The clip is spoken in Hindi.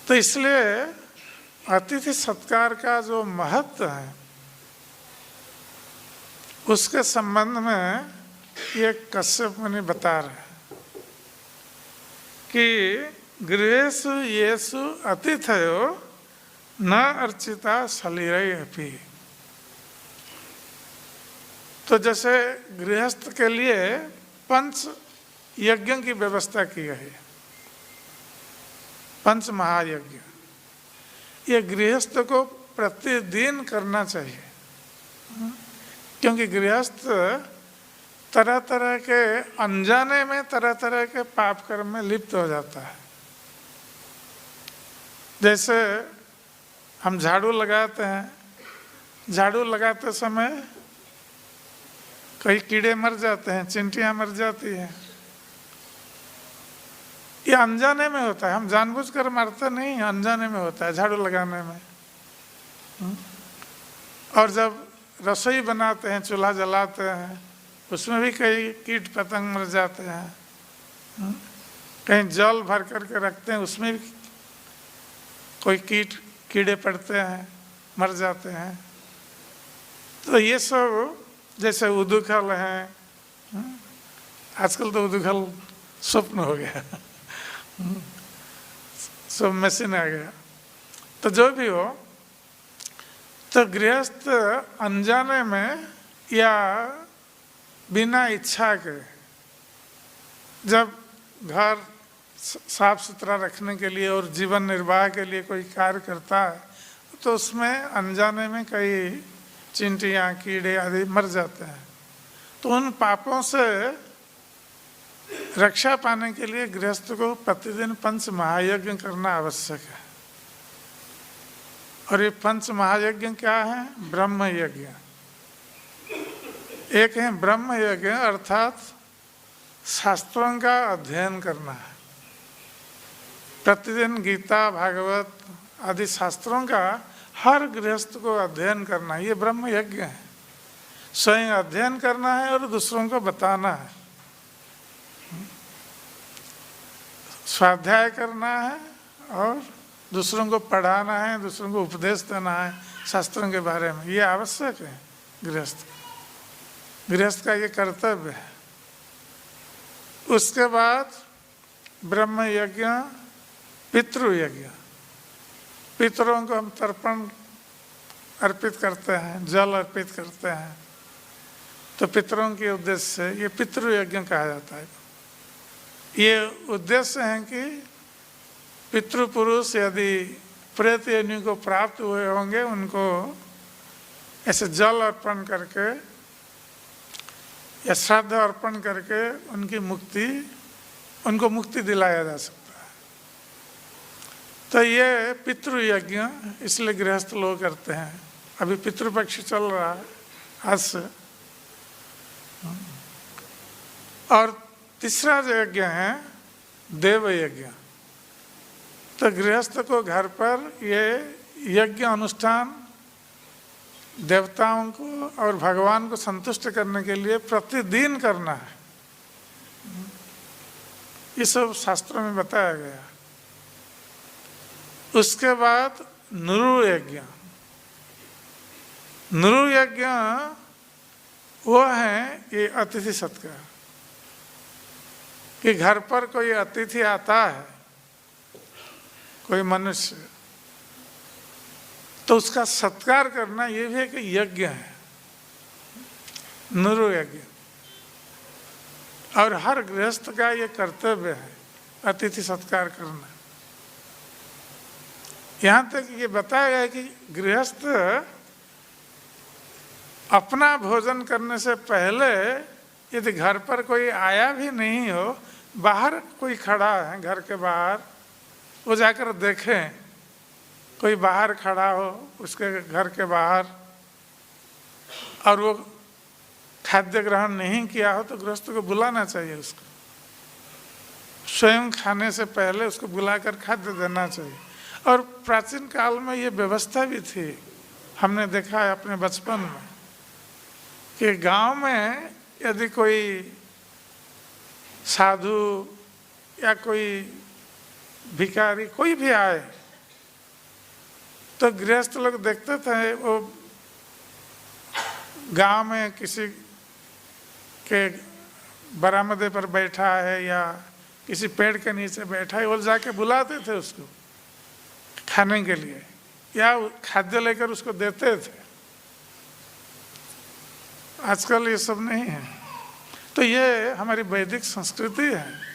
तो इसलिए अतिथि सत्कार का जो महत्व है उसके संबंध में ये कश्यप मुनि बता रहे हैं कि गृहेषु येषु अतिथयो न अर्चिता सलिलै अपि। तो जैसे गृहस्थ के लिए 5 यज्ञ की व्यवस्था की गई है, 5 महायज्ञ, ये गृहस्थ को प्रतिदिन करना चाहिए, क्योंकि गृहस्थ तरह तरह के अनजाने में तरह तरह के पाप कर्म में लिप्त हो जाता है। जैसे हम झाड़ू लगाते हैं, झाड़ू लगाते समय कई कीड़े मर जाते हैं, चिंटियां मर जाती हैं, ये अनजाने में होता है, हम जानबूझकर मारते नहीं, अनजाने में होता है झाड़ू लगाने में। और जब रसोई बनाते हैं, चूल्हा जलाते हैं, उसमें भी कई कीट पतंग मर जाते हैं, कहीं जल भर करके रखते हैं, उसमें भी कोई कीड़े पड़ते हैं, मर जाते हैं। तो ये सब जैसे उदुखल है, आजकल तो उदुखल स्वप्न हो गया, सब मशीन आ गया। तो जो भी हो, तो गृहस्थ अनजाने में या बिना इच्छा के जब घर साफ सुथरा रखने के लिए और जीवन निर्वाह के लिए कोई कार्य करता है, तो उसमें अनजाने में कई चिंटियाँ कीड़े आदि मर जाते हैं। तो उन पापों से रक्षा पाने के लिए गृहस्थ को प्रतिदिन 5 महायज्ञ करना आवश्यक है। और ये 5 महायज्ञ क्या है? ब्रह्म यज्ञ। एक है ब्रह्म यज्ञ, अर्थात शास्त्रों का अध्ययन करना है। प्रतिदिन गीता, भागवत आदि शास्त्रों का हर गृहस्थ को अध्ययन करना है, ये ब्रह्म यज्ञ है। स्वयं अध्ययन करना है और दूसरों को बताना है, स्वाध्याय करना है और दूसरों को पढ़ाना है, दूसरों को उपदेश देना है शास्त्रों के बारे में। ये आवश्यक है गृहस्थ का ये कर्तव्य है। उसके बाद ब्रह्म यज्ञ, पितृ यज्ञ। पितरों को हम तर्पण अर्पित करते हैं, जल अर्पित करते हैं, तो पितरों के उद्देश्य से ये पितृ यज्ञ कहा जाता है। ये उद्देश्य है कि पितृपुरुष यदि प्रेत योनि को प्राप्त हुए होंगे, उनको ऐसे जल अर्पण करके या श्राद्ध अर्पण करके उनको मुक्ति दिलाया जा सकता है। तो ये पितृ यज्ञ इसलिए गृहस्थ लोग करते हैं। अभी पितृपक्ष चल रहा है आज से। और तीसरा जो यज्ञ है देव यज्ञ। तो गृहस्थ को घर पर ये यज्ञ अनुष्ठान देवताओं को और भगवान को संतुष्ट करने के लिए प्रतिदिन करना है। ये सब शास्त्रों में बताया गया। उसके बाद नुरु यज्ञ। नुरु यज्ञ वो है ये अतिथि सत्कार, कि घर पर कोई अतिथि आता है, कोई मनुष्य, तो उसका सत्कार करना ये भी एक यज्ञ है, नुरु यज्ञ। और हर गृहस्थ का ये कर्तव्य है अतिथि सत्कार करना। यहाँ तक ये बताया गया है कि गृहस्थ अपना भोजन करने से पहले यदि घर पर कोई आया भी नहीं हो, बाहर कोई खड़ा है घर के बाहर, वो जाकर देखें कोई बाहर खड़ा हो उसके घर के बाहर और वो खाद्य ग्रहण नहीं किया हो, तो गृहस्थ को बुलाना चाहिए। उसको स्वयं खाने से पहले उसको बुलाकर खाद्य देना चाहिए। और प्राचीन काल में ये व्यवस्था भी थी, हमने देखा है अपने बचपन में, कि गांव में यदि कोई साधु या कोई भिखारी कोई भी आए तो गृहस्थ लोग देखते थे वो गांव में किसी के बरामदे पर बैठा है या किसी पेड़ के नीचे बैठा है, वो जाके बुलाते थे उसको खाने के लिए या खाद्य लेकर उसको देते थे। आजकल ये सब नहीं है। तो ये हमारी वैदिक संस्कृति है।